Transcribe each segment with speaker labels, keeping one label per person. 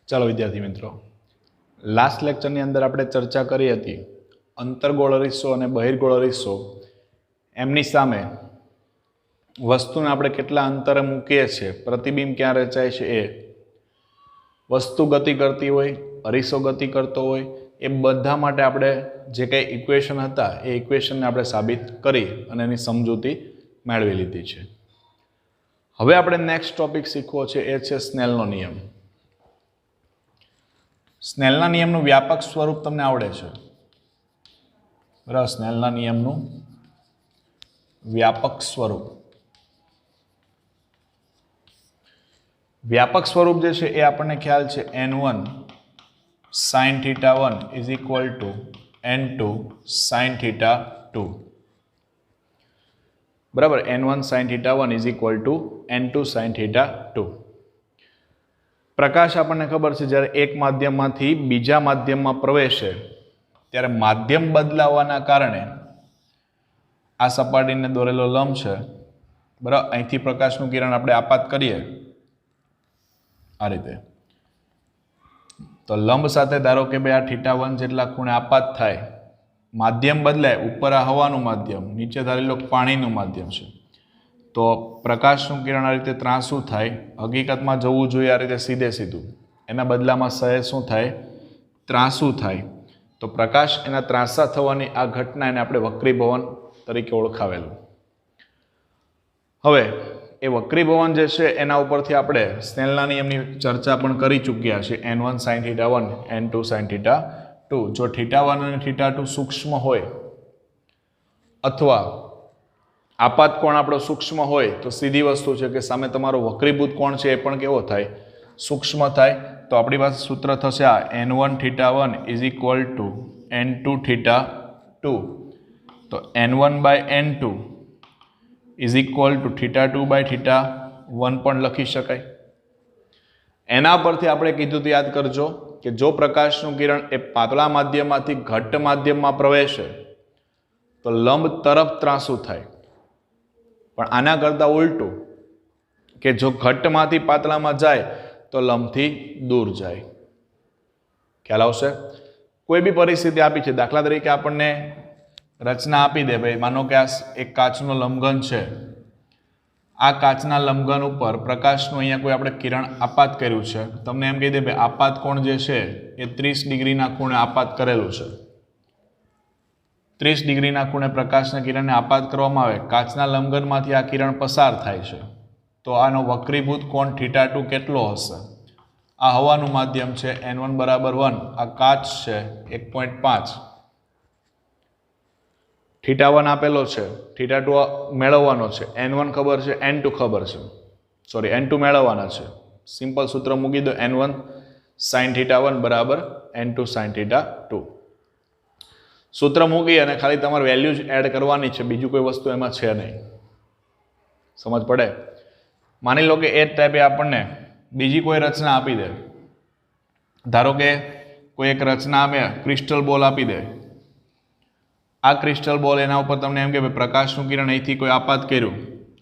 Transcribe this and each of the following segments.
Speaker 1: ચાલો વિદ્યાર્થી મિત્રો, લાસ્ટ લેક્ચરની અંદર આપણે ચર્ચા કરી હતી અંતર્ગોળ અરીસો અને બહિર્ગોળ અરીસો એમની સામે વસ્તુને આપણે કેટલા અંતરે મૂકીએ છીએ, પ્રતિબિંબ ક્યાં રચાય છે, એ વસ્તુ ગતિ કરતી હોય, અરીસો ગતિ કરતો હોય, એ બધા માટે આપણે જે કંઈ ઇક્વેશન હતા એ ઇક્વેશનને આપણે સાબિત કરી અને એની સમજૂતી મેળવી લીધી છે. હવે આપણે નેક્સ્ટ ટોપિક શીખવો છે, એ છે સ્નેલનો નિયમ. સ્નેલના નિયમનું વ્યાપક સ્વરૂપ તમને આવડે છે બરાબર? સ્નેલના નિયમનું વ્યાપક સ્વરૂપ, વ્યાપક સ્વરૂપ જે છે એ આપણને ખ્યાલ છે n1 sin θ1 is equal to n2 sin θ2. બરાબર? n1 sin θ1 is equal to n2 sin θ2. પ્રકાશ આપણને ખબર છે જ્યારે એક માધ્યમમાંથી બીજા માધ્યમમાં પ્રવેશે ત્યારે માધ્યમ બદલાવાના કારણે આ સપાટીને દોરેલો લંબ છે બરાબર, અહીંથી પ્રકાશનું કિરણ આપણે આપાત કરીએ આ રીતે, તો લંબ સાથે ધારો કે ભાઈ આ θ1 જેટલા ખૂણે આપાત થાય, માધ્યમ બદલાય, ઉપર આ હવાનું માધ્યમ, નીચે ધારી લો પાણીનું માધ્યમ છે, તો પ્રકાશનું કિરણ આ રીતે ત્રાંસું થાય. હકીકતમાં જવું જોઈએ આ રીતે સીધે સીધું, એના બદલામાં સહેજ શું થાય, ત્રાંસું થાય. તો પ્રકાશ એના ત્રાંસા થવાની આ ઘટના એને આપણે વક્રીભવન તરીકે ઓળખાવેલું. હવે એ વક્રીભવન જે છે એના ઉપરથી આપણે સ્નેલના નિયમની ચર્ચા પણ કરી ચૂક્યા છે, n1 sin θ1 n2 sin θ2. જો θ1 અને θ2 સૂક્ષ્મ હોય અથવા આપાત કોણ આપણો સૂક્ષ્મ હોય તો સીધી વસ્તુ છે કે સામે તમારો વક્રીભૂત કોણ છે એ પણ કેવો થાય, સૂક્ષ્મ થાય. તો આપણી પાસે સૂત્ર થશે આ n1 θ1 is equal to n2 θ2. તો n1 by n2 is equal to θ2 by θ1 પણ લખી શકાય. એના પરથી આપણે કીધું તો યાદ કરજો કે જો પ્રકાશનું કિરણ એ પાતળા માધ્યમમાંથી ઘટ્ટ માધ્યમમાં પ્રવેશે તો લંબ તરફ ત્રાંસું થાય, પણ આના કરતાં ઉલટું કે જો ઘટ્ટમાંથી પાતળામાં જાય તો લંબથી દૂર જાય. ખ્યાલ આવશે? કોઈ બી પરિસ્થિતિ આપી છે, દાખલા તરીકે આપણને રચના આપી દે, ભાઈ માનો કે આ એક કાચનો લંબઘન છે, આ કાચના લંબઘન ઉપર પ્રકાશનું અહીંયા કોઈ આપણે કિરણ આપાત કર્યું છે, તમને એમ કહી દે ભાઈ આપાત કોણ જે છે એ 30 ડિગ્રીના ખૂણે આપાત કરેલું છે. 30 ડિગ્રીના ખૂણે પ્રકાશના કિરણને આપાત કરવામાં આવે, કાચના લંબઘનમાંથી આ કિરણ પસાર થાય છે, તો આનો વક્રીભૂત કોણ θ2 કેટલો હશે? આ હવાનું માધ્યમ છે, n1 બરાબર 1, આ કાચ છે 1.5, θ1 આપેલો છે, θ2 મેળવવાનો છે, n1 ખબર છે, n2 ખબર છે, સોરી n2 મેળવવાના છે. સિમ્પલ સૂત્ર મૂકી દો, n1 sin θ1 બરાબર n2 sin θ2. સૂત્ર મૂકી અને ખાલી તમારે વેલ્યુ જ એડ કરવાની છે, બીજું કોઈ વસ્તુ એમાં છે નહીં. સમજ પડે? માની લો કે એ જ ટાઈપે આપણને બીજી કોઈ રચના આપી દે, ધારો કે કોઈ એક રચના આપે, ક્રિસ્ટલ બોલ આપી દે. આ ક્રિસ્ટલ બોલ, એના ઉપર તમને એમ કે પ્રકાશનું કિરણ અહીંથી કોઈ આપાત કર્યું,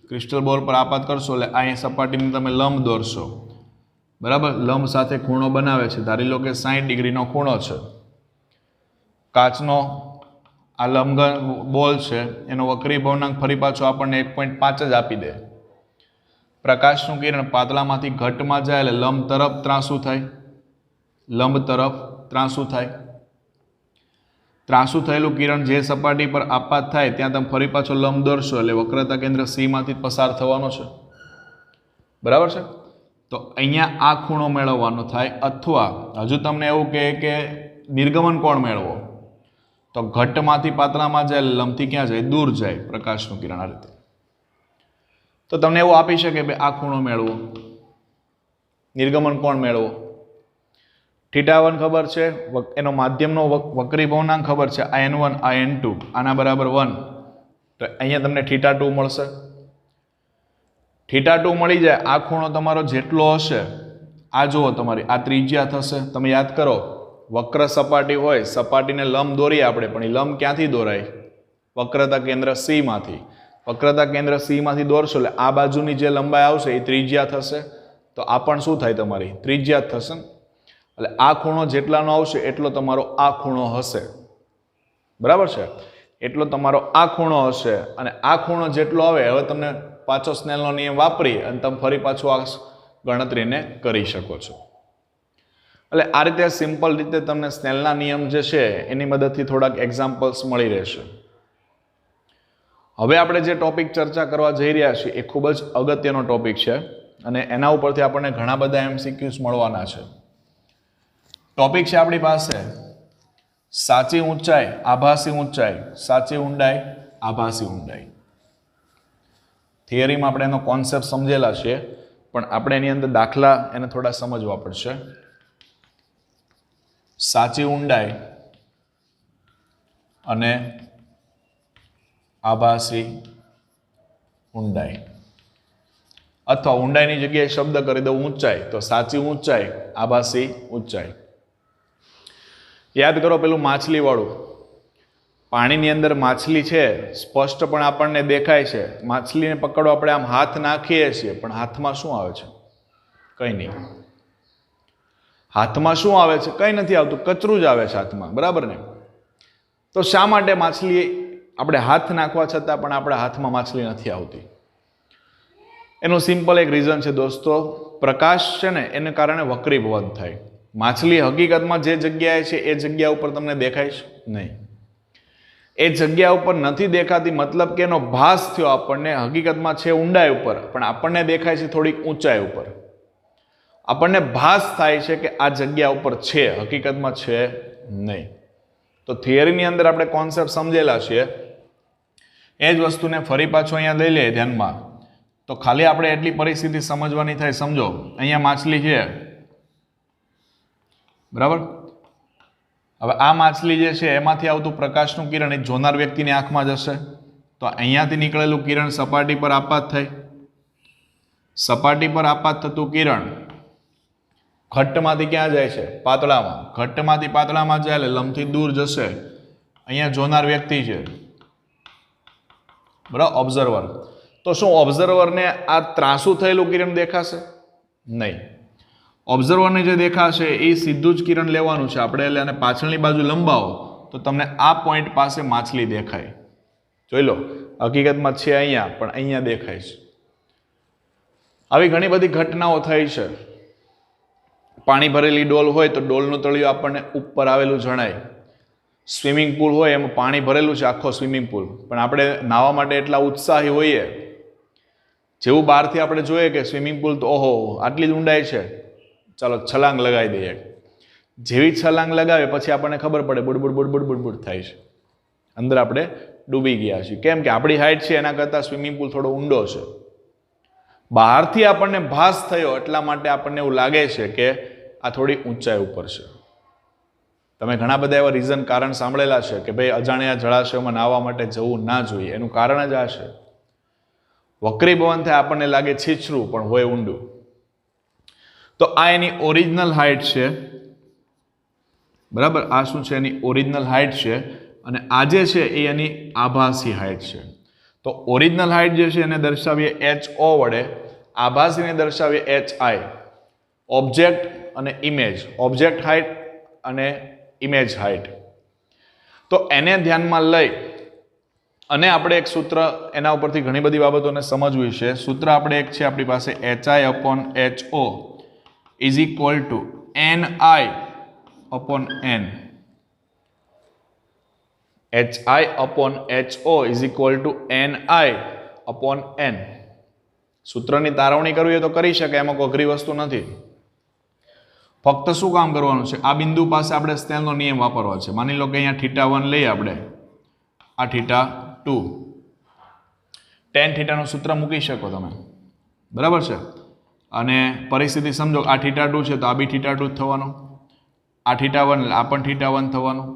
Speaker 1: ક્રિસ્ટલ બોલ પર આપાત કરશો એટલે અહીં સપાટીને તમે લંબ દોરશો બરાબર, લંબ સાથે ખૂણો બનાવે છે, ધારી લો કે 60 ડિગ્રીનો ખૂણો છે. કાચનો આ લંબઘન બોલ છે, એનો વક્રીભવનાંક ફરી પાછો આપણને 1.5 જ આપી દે. પ્રકાશનું કિરણ પાતળામાંથી ઘટ્ટમાં જાય એટલે લંબ તરફ ત્રાંસું થાય, લંબ તરફ ત્રાંસું થાય. ત્રાંસું થયેલું કિરણ જે સપાટી પર આપાત થાય ત્યાં તમે ફરી પાછો લંબ દોરશો એટલે વક્રતા કેન્દ્ર C માંથી પસાર થવાનો છે. બરાબર છે? તો અહીંયા આ ખૂણો મેળવવાનો થાય, અથવા હજુ તમને એવું કહે કે નિર્ગમન કોણ મેળવો, તો ઘટ્ટમાંથી પાતળામાં જાય લંબથી ક્યાં જાય, દૂર જાય પ્રકાશનું કિરણ આ રીતે. તો તમને એવું આપી શકે ભાઈ આ ખૂણો મેળવો, નિર્ગમન કોણ મેળવો. θ1 ખબર છે, એનો માધ્યમનો વક્રીભવનાંક ખબર છે, આ n1 આ n2 આના બરાબર 1, તો અહીંયા તમને θ2 મળશે. θ2 મળી જાય, આ ખૂણો તમારો જેટલો હશે, આ જુઓ તમારી આ ત્રિજ્યા થશે. તમે યાદ કરો, વક્ર સપાટી હોય, સપાટીને લંબ દોરીએ આપણે, પણ એ લંબ ક્યાંથી દોરાય, વક્રતા કેન્દ્ર C માંથી. વક્રતા કેન્દ્ર C માંથી દોરશો એટલે આ બાજુની જે લંબાઈ આવશે એ ત્રિજ્યા થશે, તો આ પણ શું થાય, તમારી ત્રિજ્યા જ થશે. એટલે આ ખૂણો જેટલાનો આવશે એટલો તમારો આ ખૂણો હશે, બરાબર છે? એટલો તમારો આ ખૂણો હશે અને આ ખૂણો જેટલો આવે, હવે તમને પાછો સ્નેલનો નિયમ વાપરી અને તમે ફરી પાછું આ ગણતરીને કરી શકો છો. એટલે આ રીતે સિમ્પલ રીતે તમને સ્નેલના નિયમ જે છે એની મદદથી થોડાક એક્ઝામ્પલ્સ મળી રહેશે. હવે આપણે જે ટોપિક ચર્ચા કરવા જઈ રહ્યા છીએ એ ખૂબ જ અગત્યનો ટોપિક છે અને એના ઉપરથી આપણને ઘણા બધા MCQs મળવાના છે. ટોપિક છે આપણી પાસે સાચી ઊંચાઈ, આભાસી ઊંચાઈ, સાચી ઊંડાઈ, આભાસી ઊંડાઈ. થિયરીમાં આપણે એનો કોન્સેપ્ટ સમજેલા છે, પણ આપણે એની અંદર દાખલા એને થોડા સમજવા પડશે. સાચી ઊંડાઈ અને આભાસી ઊંડાઈ, અથવા ઊંડાઈની જગ્યાએ શબ્દ કરી દઉં ઊંચાઈ, તો સાચી ઊંચાઈ, આભાસી ઊંચાઈ. યાદ કરો પેલું માછલી વાળું, પાણીની અંદર માછલી છે, સ્પષ્ટપણે આપણને દેખાય છે. માછલીને પકડવા આપણે આમ હાથ નાખીએ છીએ, પણ હાથમાં શું આવે છે? કંઈ નહીં. હાથમાં શું આવે છે? કંઈ નથી આવતું, કચરું જ આવે છે હાથમાં, બરાબર ને? તો શા માટે માછલી આપણે હાથ નાખવા છતાં પણ આપણા હાથમાં માછલી નથી આવતી? એનું સિમ્પલ એક રીઝન છે દોસ્તો, પ્રકાશ છે ને એને કારણે વક્રીભવન થાય. માછલી હકીકતમાં જે જગ્યાએ છે એ જગ્યા ઉપર તમને દેખાય છે નહીં. એ જગ્યા ઉપર નથી દેખાતી, મતલબ કે એનો ભાસ થયો આપણને. હકીકતમાં છે ઊંડાઈ ઉપર, પણ આપણને દેખાય છે થોડીક ઊંચાઈ ઉપર. આપણને ભાસ થાય છે કે આ જગ્યા ઉપર છે, હકીકતમાં છે નહીં. તો થિયરીની અંદર આપણે કોન્સેપ્ટ સમજેલા છીએ. એ જ વસ્તુને ફરી પાછો અહીંયા લઈ લઈએ ધ્યાનમાં, તો ખાલી આપણે એટલી પરિસ્થિતિ સમજવાની થાય. સમજો અહીંયા માછલી છે, બરાબર? હવે આ માછલી જે છે એમાંથી આવતું પ્રકાશનું કિરણ એ જોનાર વ્યક્તિની આંખમાં જશે, તો અહીંયાથી નીકળેલું કિરણ સપાટી પર આપાત થાય. સપાટી પર આપાત થતું કિરણ ઘટ્ટમાંથી ક્યાં જાય છે? પાતળામાં. ઘટ્ટમાંથી પાતળામાં જાય એટલે લંબથી દૂર જશે. અહીંયા જોનાર વ્યક્તિ છે, બરાબર, ઓબ્ઝર્વર. તો શું ઓબ્ઝર્વરને આ ત્રાસું થયેલું કિરણ દેખાશે? નહીં. ઓબ્ઝર્વરને જે દેખાશે એ સીધું જ કિરણ લેવાનું છે આપણે, એટલે અને પાછળની બાજુ લંબાવો તો તમને આ પોઈન્ટ પાસે માછલી દેખાય. જોઈ લો, હકીકતમાં છે અહીંયા, પણ અહીંયા દેખાય છે. આવી ઘણી બધી ઘટનાઓ થઈ છે. પાણી ભરેલી ડોલ હોય તો ડોલનું તળિયું આપણને ઉપર આવેલું જણાય. સ્વિમિંગ પુલ હોય એમાં પાણી ભરેલું છે, આખો સ્વિમિંગ પુલ, પણ આપણે નાહવા માટે એટલા ઉત્સાહી હોઈએ, જેવું બહારથી આપણે જોઈએ કે સ્વિમિંગ પુલ તો ઓહો આટલી જ ઊંડાઈ છે, ચાલો છલાંગ લગાવી દઈએ. જેવી છલાંગ લગાવે પછી આપણને ખબર પડે બુડબુડ બુડબુડ બુડબુડ થાય છે, અંદર આપણે ડૂબી ગયા છીએ. કેમ કે આપણી હાઈટ છે એના કરતાં સ્વિમિંગ પુલ થોડો ઊંડો છે. બહારથી આપણને ભાસ થયો એટલા માટે આપણને એવું લાગે છે કે આ થોડી ઊંચાઈ ઉપર છે. તમે ઘણા બધા એવા રીઝન કારણ સાંભળેલા છે કે ભાઈ અજાણ્યા જળાશયોમાં નાહવા માટે જવું ના જોઈએ. એનું કારણ જ આ છે, વક્રીભવન થાય આપણને લાગે છીછરું પણ હોય ઊંડું. તો આ એની ઓરિજિનલ હાઈટ છે, બરાબર? આ શું છે? એની ઓરિજિનલ હાઈટ છે. અને આ જે છે એ એની આભાસી હાઈટ છે. તો ઓરિજિનલ હાઈટ જે છે એને દર્શાવીએ HO વડે, આભાસીને દર્શાવીએ HI. ઓબ્જેક્ટ અને ઇમેજ, ઓબ્જેક્ટ હાઈટ અને ઇમેજ હાઈટ. તો એને ધ્યાનમાં લઈ અને આપણે એક સૂત્ર એના ઉપરથી ઘણી બધી બાબતોને સમજવી છે. સૂત્ર આપણે એક છે આપણી પાસે HI/HO is equal to NI/N. HI/HO is equal to NI/N. સૂત્રની તારવણી કરવી હોય તો કરી શકાય, એમાં કોઈ અઘરી વસ્તુ નથી. ફક્ત શું કામ કરવાનું છે? આ બિંદુ પાસે આપણે સ્નેલનો નિયમ વાપરવો છે. માની લો કે અહીંયા θ1 લઈએ આપણે, આ θ2, tan θ નું સૂત્ર મૂકી શકો તમે, બરાબર છે? અને પરિસ્થિતિ સમજો આ θ2 છે તો આ બી θ2 જ થવાનું, આ θ1 આ પણ θ1 થવાનું.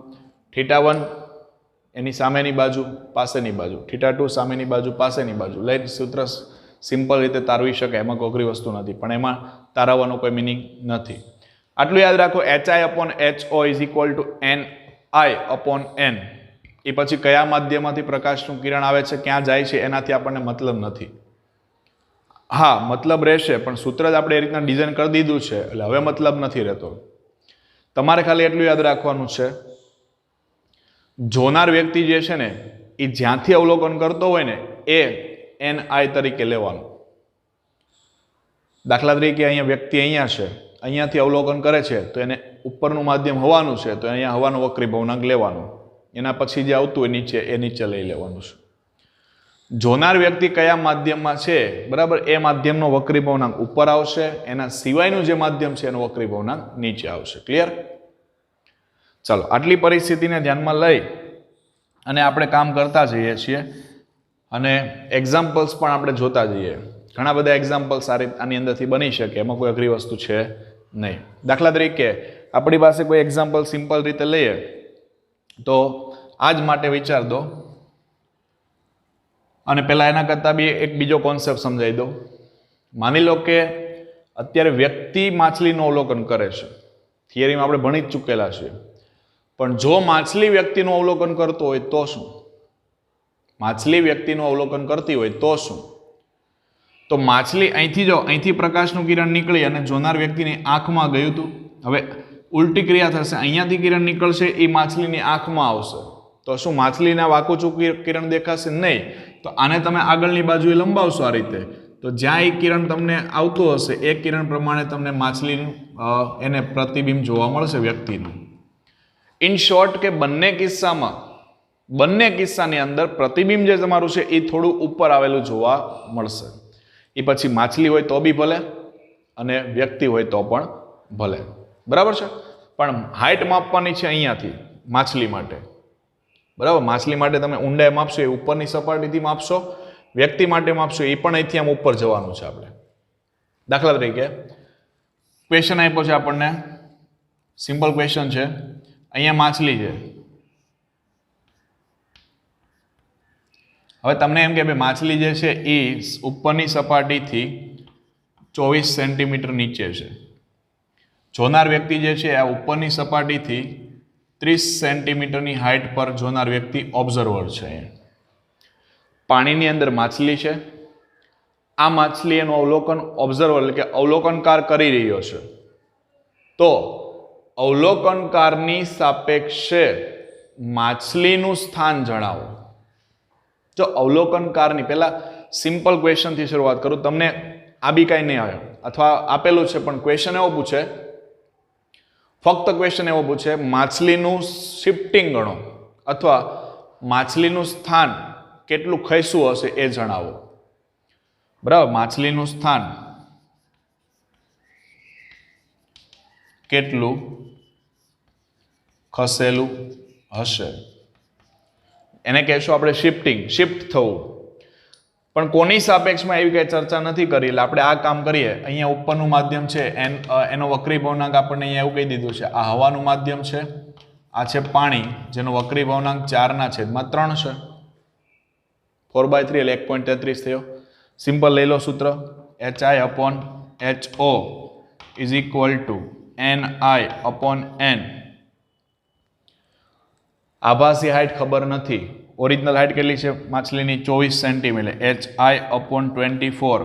Speaker 1: θ1 એની સામેની બાજુ પાસેની બાજુ, θ2 સામેની બાજુ પાસેની બાજુ લઈ સૂત્ર સિમ્પલ રીતે તારવી શકાય, એમાં કોઈ અઘરી વસ્તુ નથી, પણ એમાં તારવવાનો કોઈ મિનિંગ નથી. આટલું યાદ રાખો, HI/HO is equal to NI/N. એ પછી કયા માધ્યમમાંથી પ્રકાશનું કિરણ આવે છે, ક્યાં જાય છે, એનાથી આપણને મતલબ નથી. હા, મતલબ રહેશે, પણ સૂત્ર જ આપણે એ રીતના ડિઝાઇન કરી દીધું છે એટલે હવે મતલબ નથી રહેતો. તમારે ખાલી એટલું યાદ રાખવાનું છે, જોનાર વ્યક્તિ જે છે ને એ જ્યાંથી અવલોકન કરતો હોય ને એ NI તરીકે લેવાનું. દાખલા તરીકે અહીંયા વ્યક્તિ અહીંયા છે, અહીંયાથી અવલોકન કરે છે તો એને ઉપરનું માધ્યમ હવાનું છે, તો અહીંયા હવાનો વક્રી ભવનાંક લેવાનો. એના પછી જે આવતું હોય નીચે એ નીચે લઈ લેવાનું છે. જોનાર વ્યક્તિ કયા માધ્યમમાં છે, બરાબર, એ માધ્યમનો વક્રી ભવનાંક ઉપર આવશે, એના સિવાયનું જે માધ્યમ છે એનો વક્રી ભવનાંક નીચે આવશે. ક્લિયર? ચાલો, આટલી પરિસ્થિતિને ધ્યાનમાં લઈ અને આપણે કામ કરતા જઈએ છીએ અને એક્ઝામ્પલ્સ પણ આપણે જોતા જઈએ. ઘણા બધા એક્ઝામ્પલ્સ આની અંદરથી બની શકે, એમાં કોઈ અઘરી વસ્તુ છે નહીં. દાખલા તરીકે આપણી પાસે કોઈ એક્ઝામ્પલ સિમ્પલ રીતે લઈએ તો આજ માટે વિચાર દો, અને પહેલાં એના કરતાં બી એક બીજો કોન્સેપ્ટ સમજાવી દો. માની લો કે અત્યારે વ્યક્તિ માછલીનું અવલોકન કરે છે. થિયરીમાં આપણે ભણી જ ચૂકેલા છીએ. પણ જો માછલી વ્યક્તિનું અવલોકન કરતો હોય તો શું? માછલી વ્યક્તિનું અવલોકન કરતી હોય તો શું? તો માછલી અહીંથી પ્રકાશનું કિરણ નીકળી અને જોનાર વ્યક્તિની આંખમાં ગયું હતું. હવે ઉલટી ક્રિયા થશે, અહીંયાથી કિરણ નીકળશે, એ માછલીની આંખમાં આવશે. તો શું માછલીના વાકુચું કિરણ દેખાશે? નહીં. તો આને તમે આગળની બાજુએ લંબાવશો આ રીતે, તો જ્યાં એ કિરણ તમને આવતું હશે એ કિરણ પ્રમાણે તમને માછલીનું એને પ્રતિબિંબ જોવા મળશે વ્યક્તિનું. ઇન શોર્ટ કે બંને કિસ્સાની અંદર પ્રતિબિંબ જે તમારું છે એ થોડું ઉપર આવેલું જોવા મળશે. એ પછી માછલી હોય તો બી ભલે અને વ્યક્તિ હોય તો પણ ભલે. બરાબર છે? પણ હાઇટ માપવાની છે અહીંયાથી માછલી માટે. બરાબર? માછલી માટે તમે ઊંડાઈ માપશો એ ઉપરની સપાટીથી માપશો, વ્યક્તિ માટે માપશો એ પણ અહીંથી આમ ઉપર જવાનું છે આપણે. દાખલા તરીકે ક્વેશ્ચન આપ્યો છે આપણને, સિમ્પલ ક્વેશ્ચન છે. અહીંયા માછલી છે. હવે તમને એમ કે ભાઈ માછલી જે છે એ ઉપરની સપાટીથી 24 સેન્ટીમીટર નીચે છે. જોનાર વ્યક્તિ જે છે આ ઉપરની સપાટીથી 30 સેન્ટીમીટરની હાઇટ પર જોનાર વ્યક્તિ ઓબ્ઝર્વર છે. પાણીની અંદર માછલી છે. આ માછલી એનું અવલોકન ઓબ્ઝર્વર એટલે કે અવલોકનકાર કરી રહ્યો છે. તો અવલોકનકારની સાપેક્ષે માછલીનું સ્થાન જણાવો. જો અવલોકનકારની, પહેલા સિમ્પલ ક્વેશ્ચનથી શરૂઆત કરું, તમને આ બી કાંઈ નહીં આવે અથવા આપેલું છે પણ ક્વેશ્ચન એવો પૂછે, ફક્ત ક્વેશ્ચન એવો પૂછે માછલીનું શિફ્ટિંગ ગણો અથવા માછલીનું સ્થાન કેટલું ખસ્યું હશે એ જણાવો. બરાબર? માછલીનું સ્થાન કેટલું ખસેલું હશે એને કહેશું આપણે શિફ્ટિંગ, શિફ્ટ થવું. પણ કોની સાપેક્ષમાં એવી કઈ ચર્ચા નથી કરી, એટલે આપણે આ કામ કરીએ. અહીંયા ઉપરનું માધ્યમ છે એનો વક્રી ભવનાંક આપણને અહીંયા એવું કહી દીધું છે, આ હવાનું માધ્યમ છે, આ છે પાણી જેનો વક્રી ભવનાંક 4/3 છે. 4/3 એટલે 1.33 થયો. સિમ્પલ લઈ લો સૂત્ર, HI/HO is equal to NI/N. આભાસી હાઇટ ખબર નથી, ઓરિજિનલ હાઇટ કેટલી છે માછલીની? 24 સેન્ટીમીટર. HI/24.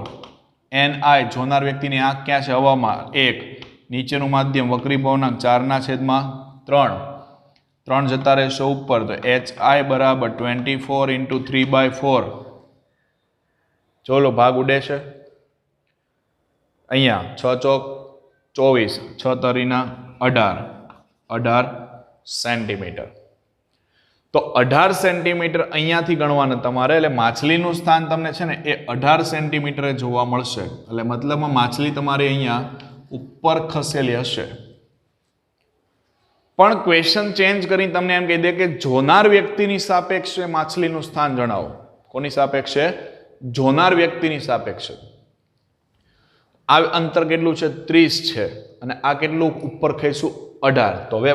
Speaker 1: NI જોનાર વ્યક્તિની આંખ ક્યાં છે? હવામાં. 1. નીચેનું માધ્યમ વક્રી ભવનાંક 4/3. 3 જતા રહેશો ઉપર, તો HI બરાબર 24 × 3/4. ચોલો ભાગ ઉડે છે. અહીંયા 6 ચોક 24, 6 તરીના 18 સેન્ટીમીટર. તો 18 સેન્ટીમીટર અહીંયાથી ગણવાના તમારે, એટલે માછલીનું સ્થાન તમને છે ને એ 18 સેન્ટીમીટરે જોવા મળશે. એટલે મતલબમાં માછલી તમારી અહીંયા ઉપર ખસેલી હશે. પણ ક્વેશ્ચન ચેન્જ કરીને તમને એમ કહી દે કે જોનાર વ્યક્તિની સાપેક્ષે માછલીનું સ્થાન જણાવો. કોની સાપેક્ષે? જોનાર વ્યક્તિની સાપેક્ષે. આ અંતર કેટલું છે? 30 છે. અને આ કેટલું ઉપર ખઈશું? 18. તો હવે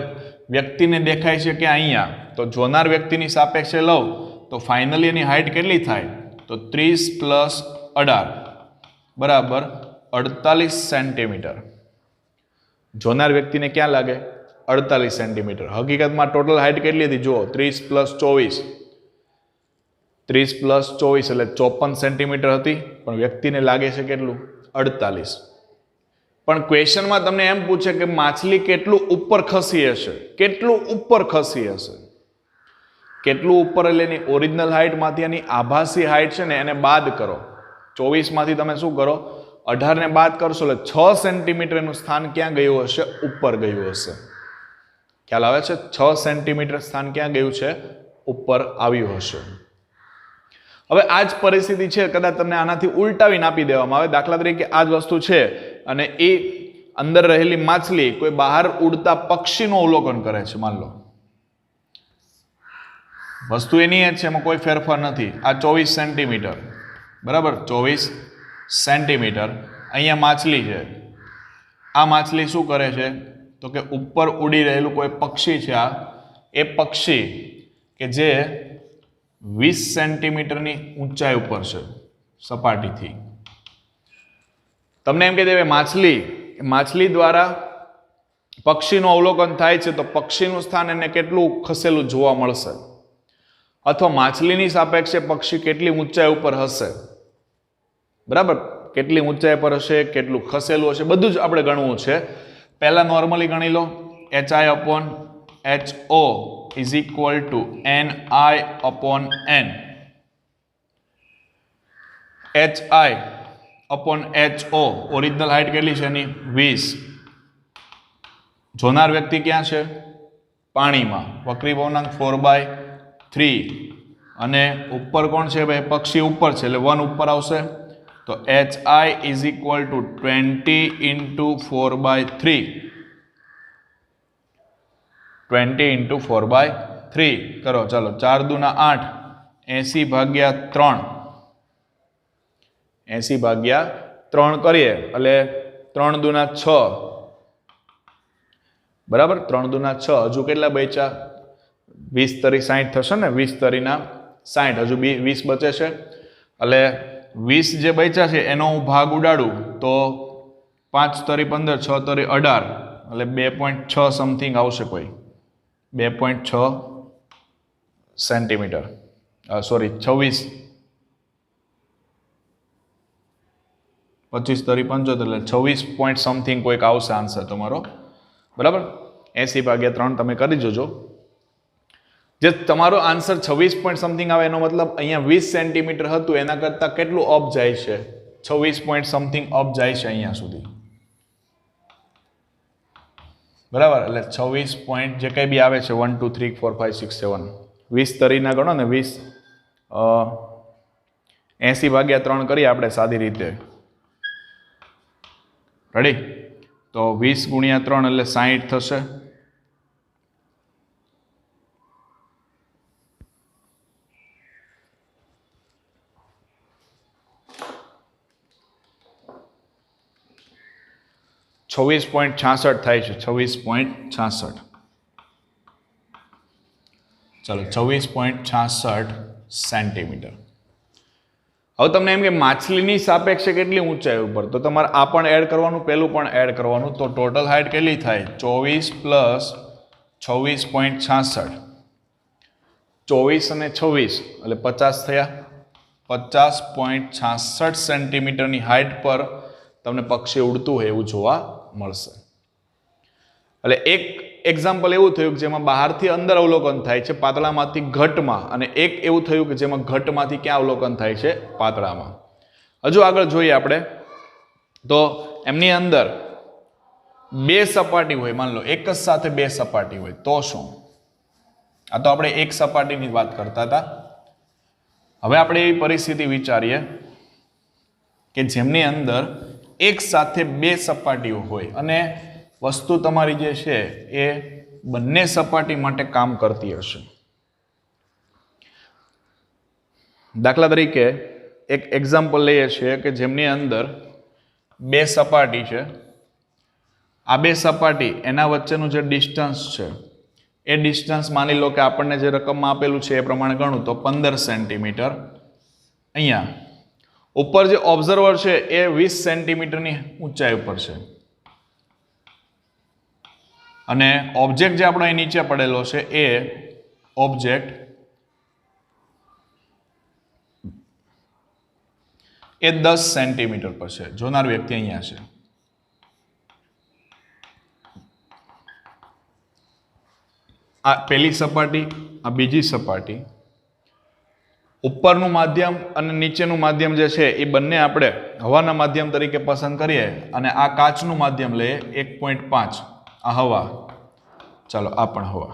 Speaker 1: વ્યક્તિને દેખાય છે કે અહીંયા, તો જોનાર વ્યક્તિની સાપેક્ષે લઉં તો ફાઇનલી એની હાઇટ કેટલી થાય? તો 30 + 18 બરાબર 48 સેન્ટીમીટર. જોનાર વ્યક્તિને ક્યાં લાગે? 48 સેન્ટીમીટર. હકીકતમાં ટોટલ હાઇટ કેટલી હતી? જુઓ, 30 + 24. 30 + 24 એટલે 54 સેન્ટીમીટર હતી, પણ વ્યક્તિને લાગે છે કેટલું? 48. પણ ક્વેશ્ચનમાં તમને એમ પૂછે કે માછલી કેટલું ઉપર ખસી હશે, કેટલું ઉપર ખસી હશે, કેટલું ઉપર એટલે એની ઓરિજિનલ હાઇટમાંથી એની આભાસી હાઇટ છે ને એને બાદ કરો. 24 માંથી તમે શું કરો, 18 ને બાદ કરશો એટલે 6 સેન્ટીમીટર એનું સ્થાન ક્યાં ગયું હશે, ઉપર ગયું હશે. ખ્યાલ આવે છે? 6 સેન્ટીમીટર સ્થાન ક્યાં ગયું છે, ઉપર આવ્યું હશે. હવે આ જ પરિસ્થિતિ છે, કદાચ તમને આનાથી ઉલટાવીને આપી દેવામાં આવે. દાખલા તરીકે આ જ વસ્તુ છે અને એ અંદર રહેલી માછલી કોઈ બહાર ઉડતા પક્ષીનું અવલોકન કરે છે. માન લો વસ્તુ એની જ છે, એમાં કોઈ ફેરફાર નથી. આ 24 સેન્ટીમીટર, બરાબર, 24 સેન્ટીમીટર અહીંયા માછલી છે. આ માછલી શું કરે છે તો કે ઉપર ઉડી રહેલું કોઈ પક્ષી છે. આ એ પક્ષી કે જે 20 સેન્ટીમીટરની ઊંચાઈ ઉપર છે સપાટીથી. તમને એમ કહી દે માછલી દ્વારા પક્ષીનું અવલોકન થાય છે, તો પક્ષીનું સ્થાન એને કેટલું ખસેલું જોવા મળશે, અથવા માછલીની સાપેક્ષે પક્ષી કેટલી ઊંચાઈ ઉપર હશે, બરાબર, કેટલી ઊંચાઈ પર હશે, કેટલું ખસેલું હશે, બધું જ આપણે ગણવું છે. પહેલા નોર્મલી ગણી લો, HI/HO is equal to NI/N. HI/HO original height કેટલી છે એની 20. જોનાર વ્યક્તિ ક્યાં છે, પાણીમાં, વક્રી ભવનાંક 4/3 અને ઉપર કોણ છે ભાઈ, પક્ષી ઉપર છે એટલે 1 ઉપર આવશે. તો HI is equal to 20 into 4/3. 20 into 4/3 કરો, ચાલો 4 દુ 8, 80/3. 80/3 કરીએ એટલે 3 દુ 6, બરાબર, 3 દુ 6. હજુ કેટલા બચ્યા, 20 તરી 60 થશે ને, 20 તરીના 60, હજુ 20 બચે છે. એટલે 20 જે બચ્યા છે એનો હું ભાગ ઉડાડું તો 5 તરી 15, 6 તરી 18, એટલે 2.6 સમથિંગ આવશે, કોઈ 2.6 સેન્ટીમીટર, સોરી 26, 25 તરી 75 એટલે 26 પોઈન્ટ સમથિંગ કોઈક આવશે આન્સર તમારો, બરાબર. 80/3 તમે કરી જોજો. જે તમારો આન્સર 26 પોઈન્ટ સમથિંગ આવે એનો મતલબ અહીંયા 20 સેન્ટીમીટર હતું એના કરતાં કેટલું અપ જાય છે, 26 પોઈન્ટ સમથિંગ અપ જાય છે અહીંયા સુધી, બરાબર. એટલે 26 પોઈન્ટ જે કંઈ બી આવે છે 1 2 3 4 5 6 7, 20 તરીના ગણો ને, 20 80/3 કરીએ આપણે સાદી રીતે, રેડી? તો 20 ગુણ્યા 3 એટલે 60 થશે. .66 થાય છે, 26.66. ચાલો 26.66 સેન્ટીમીટર. હવે તમને એમ કે માછલીની સાપેક્ષે કેટલી ઊંચાઈ ઉપર, તો તમારે આ પણ એડ કરવાનું, પેલું પણ એડ કરવાનું. તો ટોટલ હાઇટ કેટલી થાય, 24 + 26.66, 24 અને 26 એટલે 50 થયા. 50.66 સેન્ટીમીટરની હાઇટ પર તમને પક્ષી ઉડતું હોય એવું જોવા મળશે. એટલે એક એક્ઝામ્પલ એવું થયું કે જેમાં બહારથી અંદર અવલોકન થાય છે પાતળામાંથી ઘટમાં, અને એક એવું થયું કે જેમાં ઘટમાંથી ક્યાં અવલોકન થાય છે, પાતળામાં. હજુ આગળ જોઈએ આપણે, તો એમની અંદર 2 સપાટી હોય, માન લો એક જ સાથે 2 સપાટી હોય તો શું? આ તો આપણે એક સપાટીની વાત કરતા હતા. હવે આપણે એવી પરિસ્થિતિ વિચારીએ કે જેમની અંદર એક સાથે 2 સપાટીઓ હોય અને વસ્તુ તમારી જે છે એ બંને સપાટી માટે કામ કરતી હશે. દાખલા તરીકે એક એક્ઝામ્પલ લઈએ છીએ કે જેમની અંદર 2 સપાટી છે. આ 2 સપાટી એના વચ્ચેનું જે ડિસ્ટન્સ છે એ ડિસ્ટન્સ માની લો કે આપણને જે રકમમાં આપેલું છે એ પ્રમાણે ગણું તો 15 સેન્ટીમીટર. અહીંયા ઉપર જે ઓબ્ઝર્વર છે એ 20 સેન્ટીમીટરની ઊંચાઈ ઉપર છે, અને ઓબ્જેક્ટ જે આપણો અહીં નીચે પડેલો છે એ ઓબ્જેક્ટ એ 10 સેન્ટીમીટર પર છે. જોનાર વ્યક્તિ અહીંયા છે. આ પહેલી સપાટી, આ બીજી સપાટી, ઉપરનું માધ્યમ અને નીચેનું માધ્યમ જે છે એ બંને આપણે હવાના માધ્યમ તરીકે પસંદ કરીએ અને આ કાચનું માધ્યમ લઈએ 1.5, આ હવા, ચાલો આ પણ હવા.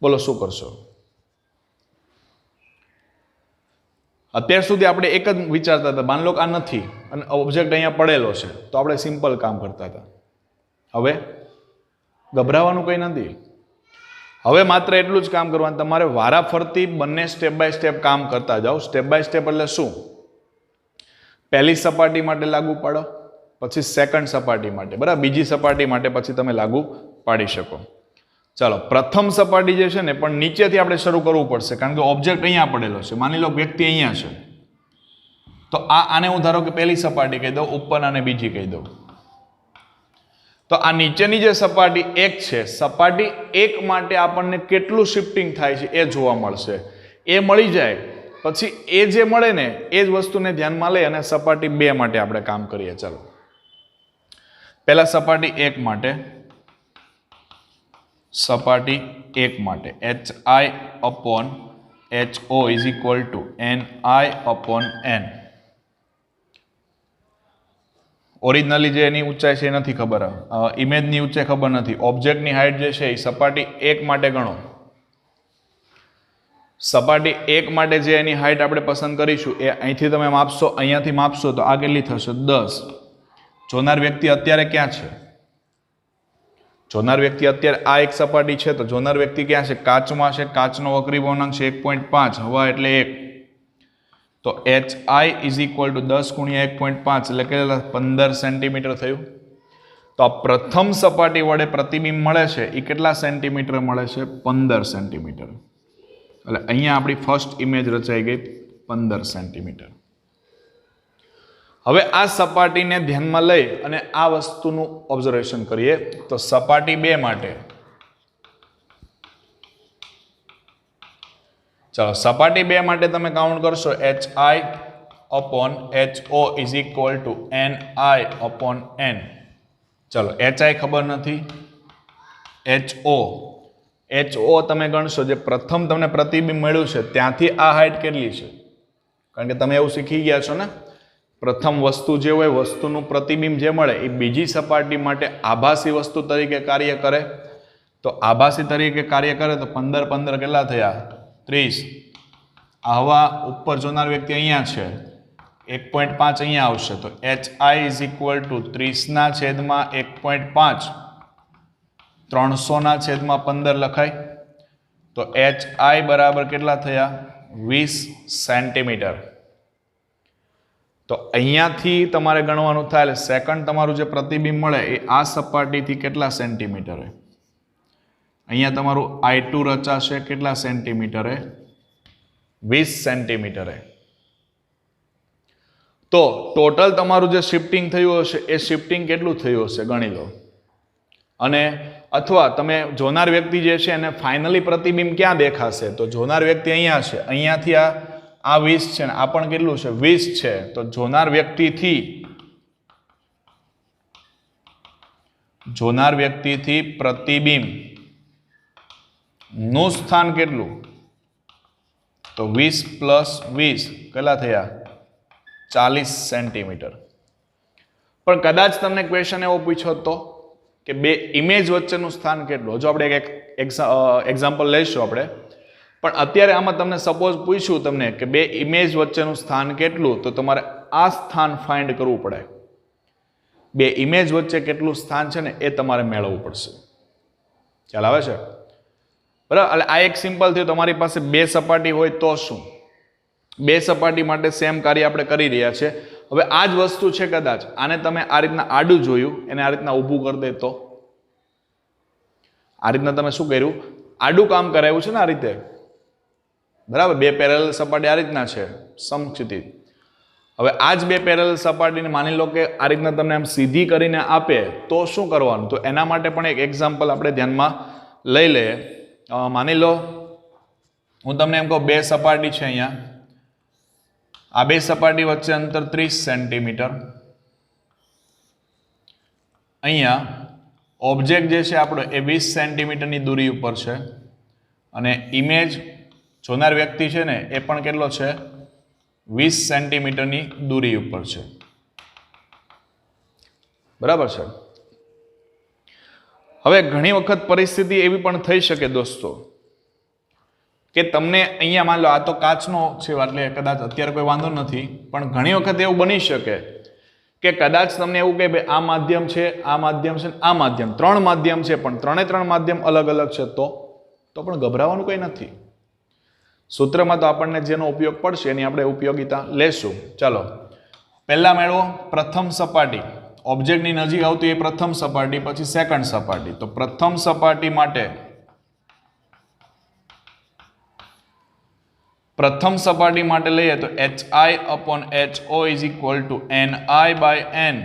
Speaker 1: બોલો શું કરશો? અત્યાર સુધી આપણે એક જ વિચારતા હતા, માની લો કે આ નથી અને ઓબ્જેક્ટ અહીંયા પડેલો છે તો આપણે સિમ્પલ કામ કરતા હતા. હવે ગભરાવાનું કંઈ નથી. હવે માત્ર એટલું જ કામ કરવાનું, તમારે વારાફરતી બંને સ્ટેપ બાય સ્ટેપ કામ કરતા જાઓ. સ્ટેપ બાય સ્ટેપ એટલે શું? પહેલી સપાટી માટે લાગુ પાડો, પછી સેકન્ડ સપાટી માટે, બરાબર, બીજી સપાટી માટે પછી તમે લાગુ પાડી શકો. ચાલો, પ્રથમ સપાટી જે છે ને પણ નીચેથી આપણે શરૂ કરવું પડશે, કારણ કે ઓબ્જેક્ટ અહીંયા પડેલો છે. માની લો વ્યક્તિ અહીંયા છે તો આને હું ધારો કે પહેલી સપાટી કહી દઉં, ઉપર અને બીજી કહી દઉં. તો આ નીચેની જે સપાટી 1 છે, સપાટી 1 માટે આપણને કેટલું શિફ્ટિંગ થાય છે એ જોવા મળશે. એ મળી જાય પછી એ જે મળે ને એ જ વસ્તુને ધ્યાનમાં લઈ અને સપાટી 2 માટે આપણે કામ કરીએ. ચાલો, પહેલા સપાટી 1 માટે, સપાટી 1 માટે HI/HO is equal to NI/N. Originally જે એની ઊંચાઈ છે એ નથી ખબર, ઇમેજની ઊંચાઈ ખબર નથી. ઓબ્જેક્ટની હાઇટ જે છે એ સપાટી 1 માટે ગણો. સપાટી 1 માટે જે એની હાઇટ આપણે પસંદ કરીશું એ અહીંથી તમે માપશો, અહીંયાથી માપશો તો આ કેટલી થશે? 10. જોનાર વ્યક્તિ અત્યારે ક્યાં છે? જોનાર વ્યક્તિ અત્યારે આ એક સપાટી છે તો જોનાર વ્યક્તિ ક્યાં છે? કાચમાં છે. કાચનો વક્રી ભવનાંક છે 1.5, હવા એટલે 1. તો HI is equal to 10 ગુણ્યા 1.5 એટલે કેટલા? 15 સેન્ટીમીટર થયું. તો આ પ્રથમ સપાટી વડે પ્રતિબિંબ મળે છે એ કેટલા સેન્ટીમીટર મળે છે? 15 સેન્ટીમીટર. એટલે અહીંયા આપણી ફર્સ્ટ ઇમેજ રચાઈ ગઈ 15 સેન્ટીમીટર. હવે આ સપાટીને ધ્યાનમાં લઈ અને આ વસ્તુનું ઓબ્ઝર્વેશન કરીએ તો સપાટી 2 માટે, ચાલો સપાટી 2 માટે તમે કાઉન્ટ કરશો HI/HO is equal to NI/N. ચાલો, HI ખબર નથી, HO તમે ગણશો, જે પ્રથમ તમને પ્રતિબિંબ મળ્યું છે ત્યાંથી આ હાઇટ કેટલી છે? કારણ કે તમે એવું શીખી ગયા છો ને, પ્રથમ વસ્તુ જે હોય, વસ્તુનું પ્રતિબિંબ જે મળે એ બીજી સપાટી માટે આભાસી વસ્તુ તરીકે કાર્ય કરે. તો આભાસી તરીકે કાર્ય કરે તો 15 15 કેટલા થયા? 30. આ હવા ઉપર જોનાર વ્યક્તિ અહીંયા છે, 1.5 અહીંયા આવશે તો HI is equal to 30/1.5, 300/15 લખાય. તો HI બરાબર કેટલા થયા? 20 સેન્ટીમીટર. તો અહીંયાથી તમારે ગણવાનું થાય એટલે સેકન્ડ તમારું જે પ્રતિબિંબ મળે એ આ સપાટીથી કેટલા સેન્ટીમીટરે? અહીંયા તમારું I2 રચાશે કેટલા સેન્ટીમીટરે? 20 સેન્ટીમીટરે. તો ટોટલ તમારું જે શિફ્ટિંગ થયું હશે એ શિફ્ટિંગ કેટલું થયું હશે ગણી લો. અને અથવા તમે જોનાર વ્યક્તિ જે છે એને ફાઇનલી પ્રતિબિંબ ક્યાં દેખાશે? તો જોનાર વ્યક્તિ અહીંયા છે, અહીંયાથી આ 20 છે ને આ પણ કેટલું છે? 20 છે. તો જોનાર વ્યક્તિથી પ્રતિબિંબ નું સ્થાન કેટલું? તો 20 + 20 કેટલા થયા? 40 સેન્ટીમીટર. પણ કદાચ તમને ક્વેશ્ચન એવો પૂછ્યો તો કે બે ઇમેજ વચ્ચેનું સ્થાન કેટલું? જો આપણે એક એક્ઝામ્પલ લઈશું આપણે, પણ અત્યારે આમાં તમને સપોઝ પૂછ્યું તમને કે બે ઇમેજ વચ્ચેનું સ્થાન કેટલું, તો તમારે આ સ્થાન ફાઇન્ડ કરવું પડે. બે ઇમેજ વચ્ચે કેટલું સ્થાન છે ને એ તમારે મેળવવું પડશે. ખ્યાલ આવે છે? બરાબર. એટલે આ એક સિમ્પલ થયું. તમારી પાસે બે સપાટી હોય તો શું? બે સપાટી માટે સેમ કાર્ય આપણે કરી રહ્યા છે. હવે આ જ વસ્તુ છે, કદાચ આને તમે આ રીતના આડું જોયું, એને આ રીતના ઊભું કરી દે તો આ રીતના તમે શું કર્યું? આડું કામ કરાવ્યું છે ને આ રીતે, બરાબર. બે પેરેલલ સપાટી આ રીતના છે, સમક્ષિતિજ. હવે આ જ બે પેરેલલ સપાટીને માની લો કે આ રીતના તમને આમ સીધી કરીને આપે તો શું કરવાનું? તો એના માટે પણ એક એક્ઝામ્પલ આપણે ધ્યાનમાં લઈ લઈએ. માની લો હું તમને એમ કહું બે સપાટી છે, અહીંયા આ બે સપાટી વચ્ચે અંતર 30 સેન્ટીમીટર, અહીંયા ઓબ્જેક્ટ જે છે આપણો એ 20 સેન્ટીમીટરની દૂરી ઉપર છે અને ઇમેજ જોનાર વ્યક્તિ છે ને એ પણ કેટલો છે 20 સેન્ટીમીટરની દૂરી ઉપર છે. બરાબર છે. હવે ઘણી વખત પરિસ્થિતિ એવી પણ થઈ શકે દોસ્તો કે તમને અહીંયા માન લો આ તો કાચનો છે એટલે કદાચ અત્યારે કોઈ વાંધો નથી, પણ ઘણી વખત એવું બની શકે કે કદાચ તમને એવું કહે ભાઈ આ માધ્યમ છે, આ માધ્યમ છે, આ માધ્યમ, 3 માધ્યમ છે પણ 3 માધ્યમ અલગ અલગ છે, તો પણ ગભરાવાનું કંઈ નથી. સૂત્રમાં તો આપણને જેનો ઉપયોગ પડશે એની આપણે ઉપયોગિતા લેશું. ચાલો પહેલા મેળવો પ્રથમ સપાટી, ઓબ્જેક્ટની નજીક આવતી એ પ્રથમ સપાટી, પછી સેકન્ડ સપાટી. તો પ્રથમ સપાટી માટે લઈએ તો HI/HO is equal to NI/N.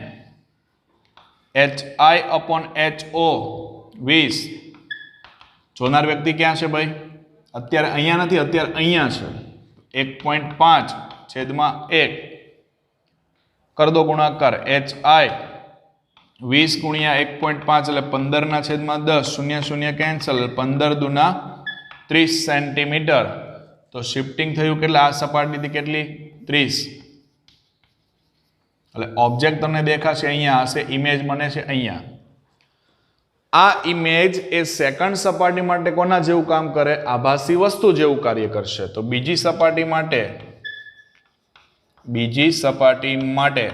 Speaker 1: HI/HO 20. જોનાર વ્યક્તિ ક્યાં છે ભાઈ? અત્યારે અહીંયા નથી, અત્યારે અહીંયા છે. 1.5 છેદમાં 1 કર દો ગુણાકાર. HI 20 ગુણ્યા 1.5 એટલે 15 ના છેદમાં 10, 0 0 કેન્સલ, 15 દુના 30 સેન્ટીમીટર. તો શિફ્ટિંગ થયું કેટલા? આ સપાટીથી કેટલી? 30. એટલે ઓબ્જેક્ટ તમને દેખાશે અહીંયા હશે, ઇમેજ બને છે અહીંયા. આ ઇમેજ એ સેકન્ડ સપાટી માટે કોના જેવું કામ કરે? આભાસી વસ્તુ જેવું કાર્ય કરશે. તો બીજી સપાટી માટે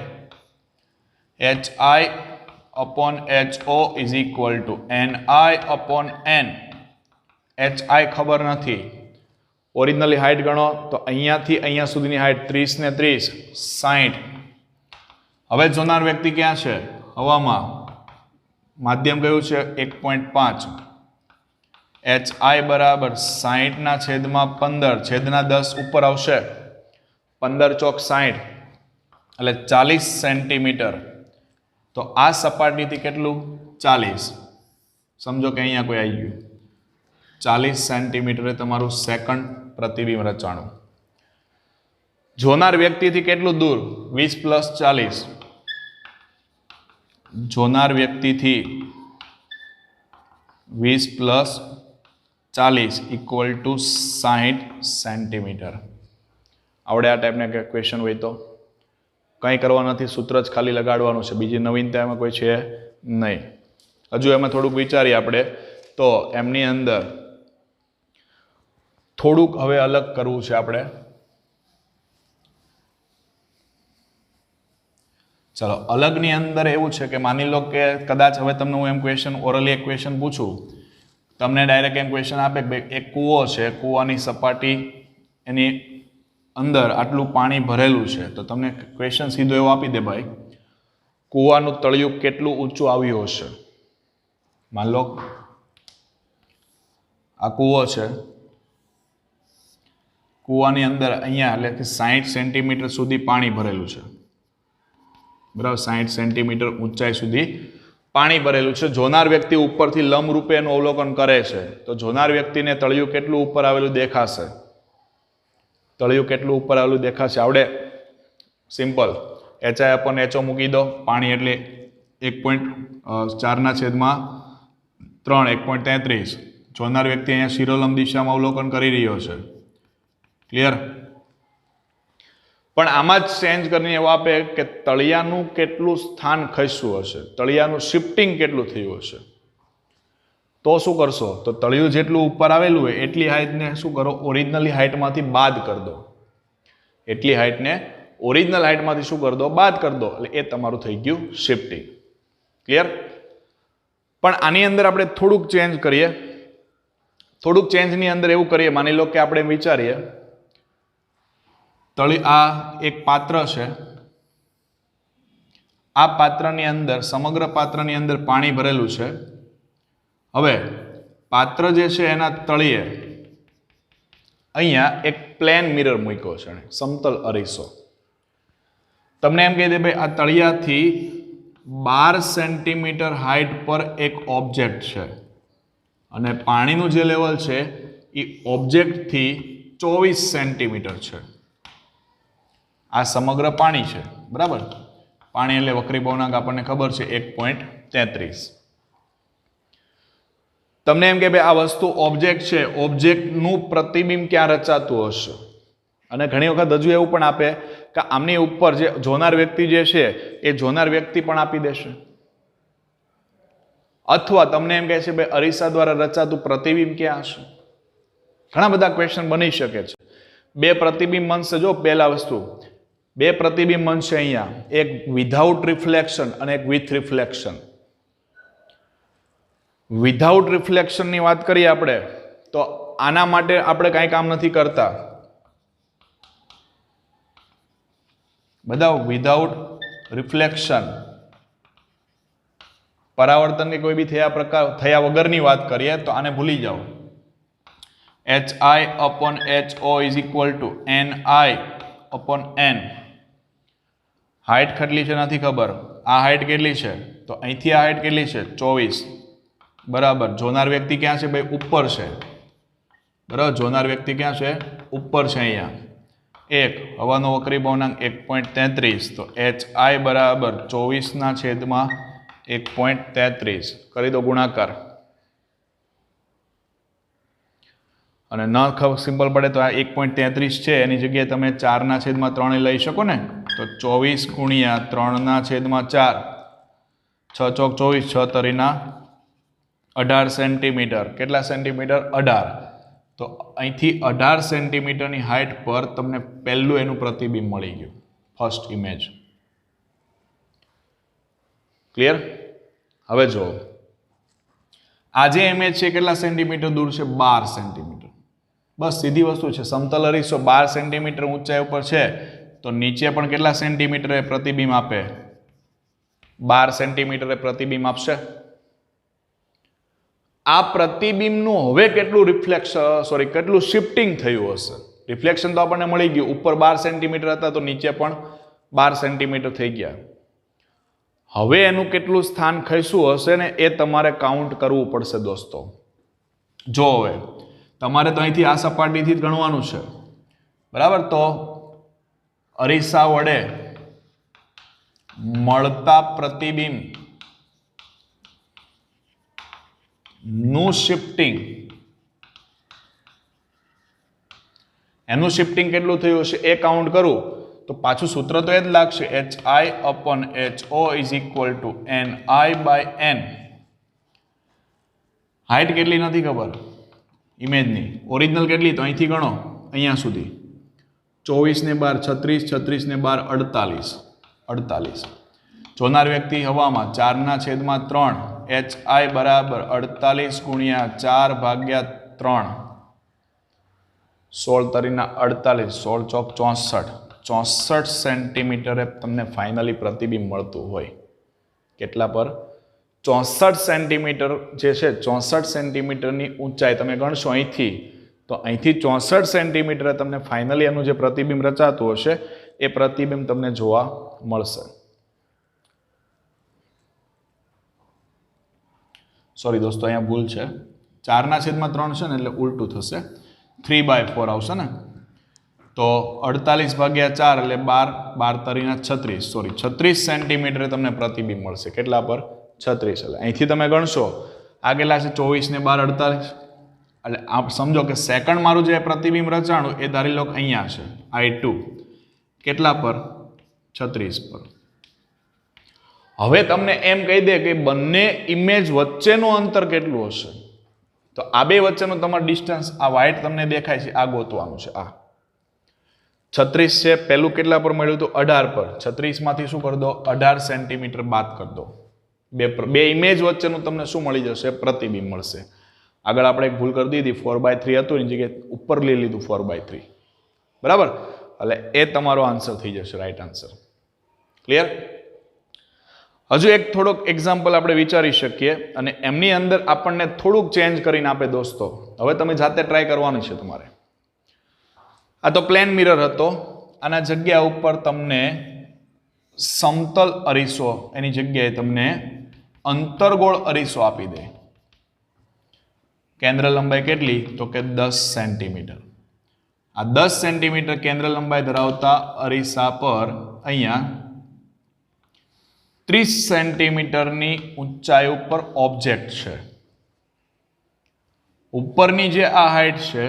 Speaker 1: HI/HO is equal to NI/N. HI ખબર નથી. ઓરિજિનલી હાઇટ ગણો તો અહીંયાથી અહીંયા સુધીની હાઇટ 30 ને 30 60. હવે જોનાર વ્યક્તિ ક્યાં છે? હવામાં. માધ્યમ કયું છે? 1.5. HI બરાબર 60 ના છેદમાં 15, છેદના 10 ઉપર આવશે. 15 ચોક 60 એટલે 40 સેન્ટીમીટર. તો આ સપાટીથી કેટલું? 40. સમજો કે અહીંયા કોઈ આવી ગયું. 40 સેન્ટીમીટરે તમારું સેકન્ડ પ્રતિબિંબ રચાણું. જોનાર વ્યક્તિથી કેટલું દૂર? 20 પ્લસ 40. જોનાર વ્યક્તિથી 20 પ્લસ 40 ઇક્વલ ટુ 60 સેન્ટીમીટર. આવડે આ ટાઈપના ક્વેશ્ચન હોય તો કંઈ કરવા નથી, સૂત્ર જ ખાલી લગાડવાનું છે, બીજી નવીનતા એમાં કોઈ છે નહીં. હજુ એમાં થોડુંક વિચારીએ આપણે તો એમની અંદર થોડુંક હવે અલગ કરવું છે આપણે. ચલો અલગની અંદર એવું છે કે માની લો કે કદાચ હવે તમને હું એમ ક્વેશ્ચન ઓરલી એક ક્વેશ્ચન પૂછું, તમને ડાયરેક્ટ એમ ક્વેશ્ચન આપે કે ભાઈ એક કૂવો છે, કૂવાની સપાટી એની અંદર આટલું પાણી ભરેલું છે, તો તમને ક્વેશ્ચન સીધો એવો આપી દે ભાઈ કૂવાનું તળિયું કેટલું ઊંચું આવ્યું હશે. માન લો આ કૂવો છે, કૂવાની અંદર અહીંયા એટલે કે 60 સેન્ટીમીટર સુધી પાણી ભરેલું છે. બરાબર, 60 સેન્ટીમીટર ઊંચાઈ સુધી પાણી ભરેલું છે. જોનાર વ્યક્તિ ઉપરથી લંબ રૂપે એનું અવલોકન કરે છે, તો જોનાર વ્યક્તિને તળિયું કેટલું ઉપર આવેલું દેખાશે? તળિયું કેટલું ઉપર આવેલું દેખાશે? આવડે? સિમ્પલ. HI/HO મૂકી દો. પાણી એટલે 1.4 ના છેદમાં 3, 1.33. જોનાર વ્યક્તિ અહીંયા શિરોલંબ દિશામાં અવલોકન કરી રહ્યો છે. ક્લિયર? પણ આમાં જ ચેન્જ કરીને એવું આપે કે તળિયાનું કેટલું સ્થાન ખસ્યું હશે, તળિયાનું શિફ્ટિંગ કેટલું થયું હશે. તો શું કરશો? તો તળિયું જેટલું ઉપર આવેલું હોય એટલી હાઇટને શું કરો? ઓરિજિનલી હાઇટમાંથી બાદ કરી દો. એટલી હાઇટને ઓરિજિનલ હાઇટમાંથી શું કરી દો? બાદ કરી દો. એટલે એ તમારું થઈ ગયું શિફ્ટિંગ. ક્લિયર? પણ આની અંદર આપણે થોડુંક ચેન્જ કરીએ. થોડુંક ચેન્જની અંદર એવું કરીએ, માની લો કે આપણે વિચારીએ આ એક પાત્ર છે, આ પાત્રની અંદર સમગ્ર પાત્રની અંદર પાણી ભરેલું છે. હવે પાત્ર જે છે એના તળિયે અહીંયા એક પ્લેન મિરર મૂક્યો છે, સમતલ અરીસો. તમને એમ કહી દે ભાઈ આ તળિયાથી 12 સેન્ટીમીટર હાઇટ પર એક ઓબ્જેક્ટ છે અને પાણીનું જે લેવલ છે એ ઓબ્જેક્ટથી 24 સેન્ટીમીટર છે. આ સમગ્ર પાણી છે. બરાબર? પાણી એટલે વક્રી ભવનાંક આપણને ખબર છે 1.33. તમને એમ કે ભાઈ આ વસ્તુ ઓબ્જેક્ટ છે, ઓબ્જેક્ટનું પ્રતિબિંબ ક્યાં રચાતું હશે? અને ઘણી વખત હજુ એવું પણ આપે કે આમની ઉપર જે જોનાર વ્યક્તિ જે છે એ જોનાર વ્યક્તિ પણ આપી દેશે, અથવા તમને એમ કહે છે ભાઈ અરીસા દ્વારા રચાતું પ્રતિબિંબ ક્યાં હશે? ઘણા બધા ક્વેશ્ચન બની શકે છે. બે પ્રતિબિંબ બનશે. જો પહેલા વસ્તુ, બે પ્રતિબિંબ બનશે અહીંયા, એક વિધાઉટ રિફ્લેક્શન અને એક વિથ રિફ્લેક્શન. વિધાઉટ રિફ્લેક્શનની વાત કરીએ આપણે તો આના માટે આપણે કાંઈ કામ નથી કરતા. બધા વિધાઉટ રિફ્લેક્શન, પરાવર્તન કે કોઈ બી થયા વગરની વાત કરીએ તો આને ભૂલી જાઓ. HI/HO is equal to NI/N. Height કેટલી છે નથી ખબર, આ હાઇટ કેટલી છે તો અહીંથી આ હાઇટ કેટલી છે 24, બરાબર. જોનાર વ્યક્તિ ક્યાં છે ભાઈ? ઉપર છે, બરાબર. જોનાર વ્યક્તિ ક્યાં છે? ઉપર છે. અહીંયા એક હવાનો વક્રી ભવનાંક 1.33, તો HI બરાબર 24/1.33 કરી દો ગુણાકાર. અને ન સિમ્પલ પડે તો આ 1.33 છે એની જગ્યાએ તમે 4/3 લઈ શકો ને, તો 24 ગુણ્યા 3/4, 6 ચોક 24, 6 તરીના 18 સેન્ટીમીટર. કેટલા સેન્ટીમીટર? 18. તો અહીંથી 18 સેન્ટીમીટરની હાઇટ પર તમને પહેલું એનું પ્રતિબિંબ મળી ગયું, ફર્સ્ટ ઇમેજ. ક્લિયર? હવે જો આ જે ઇમેજ છે કેટલા સેન્ટીમીટર દૂર છે? 12 સેન્ટીમીટર. બસ સીધી વસ્તુ છે. સમતલ અરીસો 12 સેન્ટીમીટર ઊંચાઈ ઉપર છે તો નીચે પણ કેટલા સેન્ટીમીટર પ્રતિબિંબ આપે? 12 સેન્ટીમીટર પ્રતિબિંબ આપશે. આ પ્રતિબિંબનું હવે કેટલું કેટલું શિફ્ટિંગ થયું હશે? રિફ્લેક્શન તો આપણને મળી ગયું, ઉપર 12 સેન્ટીમીટર હતા તો નીચે પણ 12 સેન્ટીમીટર થઈ ગયા. હવે એનું કેટલું સ્થાન ખસ્યું હશે ને એ તમારે કાઉન્ટ કરવું પડશે દોસ્તો. જો હવે તમારે તો અહીંથી આ સપાટીથી જ ગણવાનું છે, બરાબર. તો અરીસા વડે મળતા પ્રતિબિંબ નું શિફ્ટિંગ, એનું શિફ્ટિંગ કેટલું થયું હશે એ કાઉન્ટ કરું તો પાછું સૂત્ર તો એ જ લાગશે, HI/HO is equal to NI/N. Height કેટલી નથી ખબર ઇમેજની, ઓરિજિનલ કેટલી? તો અહીંથી ગણો અહીંયા સુધી 24 ને 12 36, 36 ને 12 48. જોનાર વ્યક્તિ હવામાં 4/3, HI બરાબર 48 ગુણ્યા 4/3, 16 તરીના 48, 16 ચોક 64 સેન્ટીમીટરે તમને ફાઇનલી પ્રતિબિંબ મળતું હોય. કેટલા પર? 64 સેન્ટીમીટર જે છે, 64 સેન્ટીમીટરની ઊંચાઈ તમે ગણશો અહીંથી, તો અહીંથી 64 સેન્ટીમીટરે તમને ફાઇનલી એનું જે પ્રતિબિંબ રચાતું હશે એ પ્રતિબિંબ તમને જોવા મળશે. સોરી દોસ્તો, અહીંયા ભૂલ છે. 4/3 છે ને એટલે ઉલટું થશે, 3/4 આવશે ને. તો 48/4 એટલે 12 તરીના 36, સોરી 36 સેન્ટીમીટરે તમને પ્રતિબિંબ મળશે. કેટલા પર? 36. એટલે અહીંથી તમે ગણશો આ કેટલા છે? 24 ને 12 48. એટલે આપ સમજો કે સેકન્ડ મારું જે પ્રતિબિંબ રચાણું એ ધારી લો અહીંયા છે I2. કેટલા પર? 36 પર. હવે તમને એમ કહી દે કે બંને ઇમેજ વચ્ચેનું અંતર કેટલું હશે, તો આ બે વચ્ચેનું તમારું ડિસ્ટન્સ આ વ્હાઇટ તમને દેખાય છે આ ગોતવાનું છે. આ 36 છે, પહેલું કેટલા પર મળ્યું હતું? 18 પર. 36 માંથી શું કરી દો? 18 સેન્ટીમીટર બાદ કરી દો. બે ઇમેજ વચ્ચેનું તમને શું મળી જશે? પ્રતિબિંબ મળશે. આગળ આપણે એક ભૂલ કરી દીધી, 4/3 હતું એની જગ્યાએ ઉપર લઈ લીધું 4/3, બરાબર. એટલે એ તમારો આન્સર થઈ જશે, રાઈટ આન્સર. ક્લિયર? હજુ એક થોડોક એક્ઝામ્પલ આપણે વિચારી શકીએ અને એમની અંદર આપણને થોડુંક ચેન્જ કરીને આપે દોસ્તો. હવે તમે જાતે ટ્રાય કરવાનું છે તમારે. આ તો પ્લેન મિરર હતો, આના જગ્યા ઉપર તમને સમતલ અરીસો એની જગ્યાએ તમને અંતર્ગોળ અરીસો આપી દે. કેન્દ્ર લંબાઈ કેટલી? તો કે 10 સેન્ટીમીટર. આ 10 સેન્ટીમીટર કેન્દ્ર લંબાઈ ધરાવતા અરીસા પર અહીંયા 30 સેન્ટીમીટરની ઊંચાઈ ઉપર ઓબ્જેક્ટ છે. ઉપરની જે આ હાઈટ છે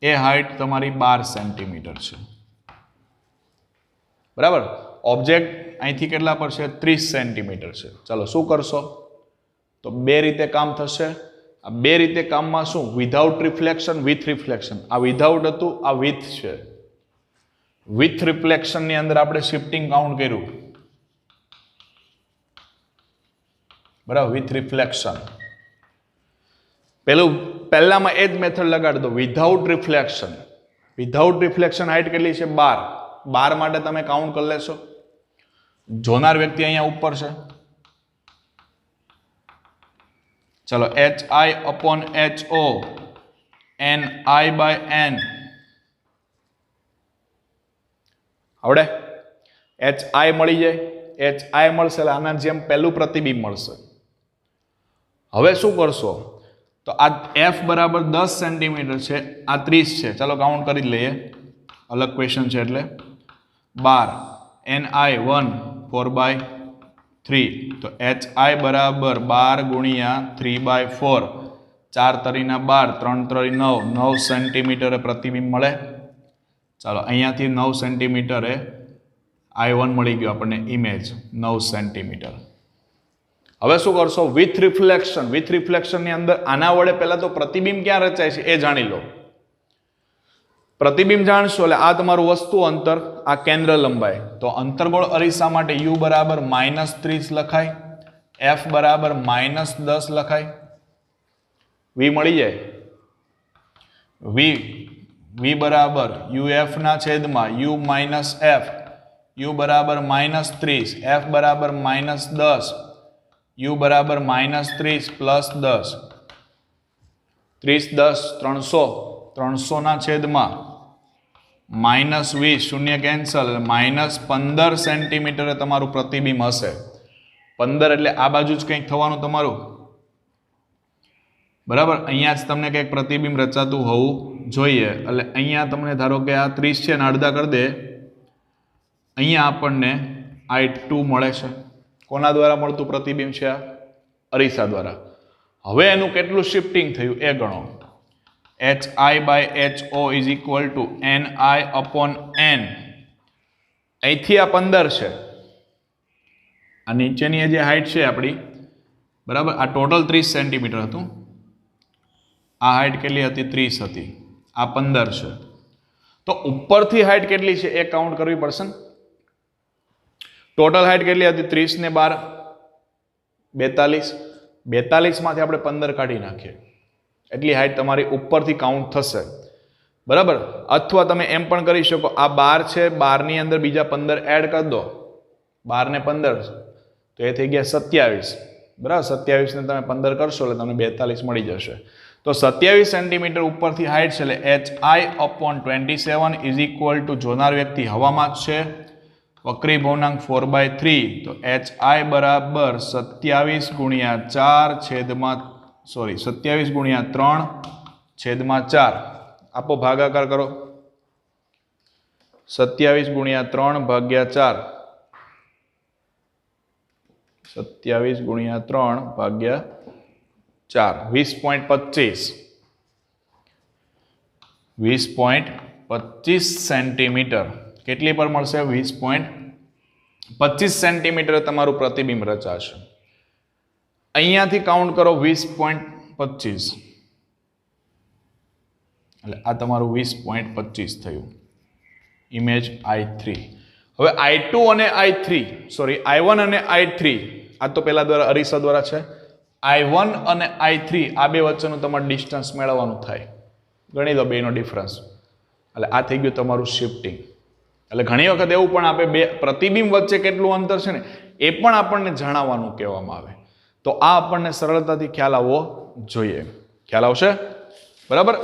Speaker 1: એ હાઈટ તમારી 12 સેન્ટીમીટર છે, બરાબર. ઓબ્જેક્ટ અહીંથી કેટલા પર છે? 30 સેન્ટીમીટર છે. ચાલો શું કરશો? તો બે રીતે કામ થશે. આ બે રીતે કામમાં શું? Without reflection, with reflection. આ વિધાઉટ હતું, આ વિથ છે. વિથ રિફ્લેક્શન ની અંદર આપણે શિફ્ટિંગ કાઉન્ટ કર્યું, બરાબર. વિથ રિફ્લેક્શન પહેલામાં એ જ મેથડ લગાડી દો. Without reflection, without reflection height કેટલી છે? 12. 12 માટે તમે કાઉન્ટ કરી લેશો. જોનાર વ્યક્તિ અહીંયા ઉપર છે. ચલો HI upon HO NI by N આવડે? HI મળી જાય. HI મળશે એટલે આના જેમ પહેલું પ્રતિબિંબ મળશે. હવે શું કરશો? તો આ F બરાબર 10 સેન્ટીમીટર છે, આ 30 છે. ચાલો કાઉન્ટ કરી જ લઈએ, અલગ ક્વેશ્ચન છે એટલે. 12 NI 1 4/3 તો HI બરાબર 12 ગુણ્યા 3/4 4 તરીના 12 3 તરી 9 9 સેન્ટીમીટરે પ્રતિબિંબ મળે. ચાલો અહીંયાથી 9 સેન્ટીમીટરે I1 મળી ગયો આપણને ઇમેજ 9 સેન્ટીમીટર. હવે શું કરશો? With reflection. વિથ રિફ્લેક્શન ની અંદર આના વડે પહેલા તો પ્રતિબિંબ ક્યાં રચાય છે એ જાણી લો. પ્રતિબિંબ જાણશો એટલે આ તમારું વસ્તુ અંતર, આ કેન્દ્ર લંબાઈ. તો અંતર્ગોળ અરીસા માટે U બરાબર -30 લખાય, F બરાબર -10 લખાય. V મળી જાય. V બરાબર UF ના છેદમાં U માઇનસ F, U બરાબર -30, F બરાબર -10, U બરાબર -30 પ્લસ 10, 30 10 300, 300 ના છેદમાં -20, શૂન્ય કેન્સલ, -15 સેન્ટીમીટરે તમારું પ્રતિબિંબ હશે. 15 એટલે આ બાજુ જ કંઈક થવાનું તમારું, બરાબર. અહીંયા જ તમને કંઈક પ્રતિબિંબ રચાતું હોવું જોઈએ. એટલે અહીંયા તમને ધારો કે આ 30 છે ને અડધા કરી દે, અહીંયા આપણને I2 મળે છે. કોના દ્વારા મળતું પ્રતિબિંબ છે? આ અરીસા દ્વારા. હવે એનું કેટલું શિફ્ટિંગ થયું એ ગણો. HI by HO is equal to NI upon N. અહીંથી આ 15 છે, આ નીચેની જે હાઈટ છે આપણી, બરાબર. આ ટોટલ 30 સેન્ટીમીટર હતું. આ હાઈટ કેટલી હતી? 30 હતી. આ 15 છે. તો ઉપરથી હાઈટ કેટલી છે એ કાઉન્ટ કરવી પડશે ને. ટોટલ હાઈટ કેટલી હતી? 30 ને 12 42. 42 માંથી આપણે 15 કાઢી નાખીએ, એટલી હાઈટ તમારી ઉપરથી કાઉન્ટ થશે, બરાબર. અથવા તમે એમ પણ કરી શકો, આ 12 છે, 12 ની અંદર બીજા 15 એડ કરી દો, 12 ને 15 તો એ થઈ ગયા 27, બરાબર. 27 ને તમે 15 કરશો એટલે તમને 42 મળી જશે. તો 27 સેન્ટીમીટર ઉપરથી હાઈટ છે એટલે HI upon 27 is equal to જોનાર વ્યક્તિ હવામાં જ છે, વક્રી ભવનાંક 4/3. તો HI બરાબર 27 ગુણ્યા 4 છેદમાં 27 ગુણ્યા 3 છેદમાં 4. આપો ભાગાકાર કરો. 27 ગુણ્યા 3 ભાગ્યા 4, 27 ગુણ્યા 3 ભાગ્યા 4, 20.25. 20.25 સેન્ટીમીટર કેટલી પર મળશે? 20.25 સેન્ટીમીટર તમારું પ્રતિબિંબ રચાશે. અહીંયાથી કાઉન્ટ કરો 20.25 એટલે આ તમારું 20.25 થયું, ઇમેજ I3. હવે I2 અને I3 I1 અને I3 આ તો પેલા દ્વારા અરીસા દ્વારા છે. I1 અને I3 આ બે વચ્ચેનું તમારે ડિસ્ટન્સ મેળવવાનું થાય. ગણી દો બેનો ડિફરન્સ એટલે આ થઈ ગયું તમારું શિફ્ટિંગ. એટલે ઘણી વખત એવું પણ આપે બે પ્રતિબિંબ વચ્ચે કેટલું અંતર છે ને એ પણ આપણને જણાવવાનું કહેવામાં આવે. તો આ આપણને સરળતાથી ખ્યાલ આવવો જોઈએ. ખ્યાલ આવશે? બરાબર.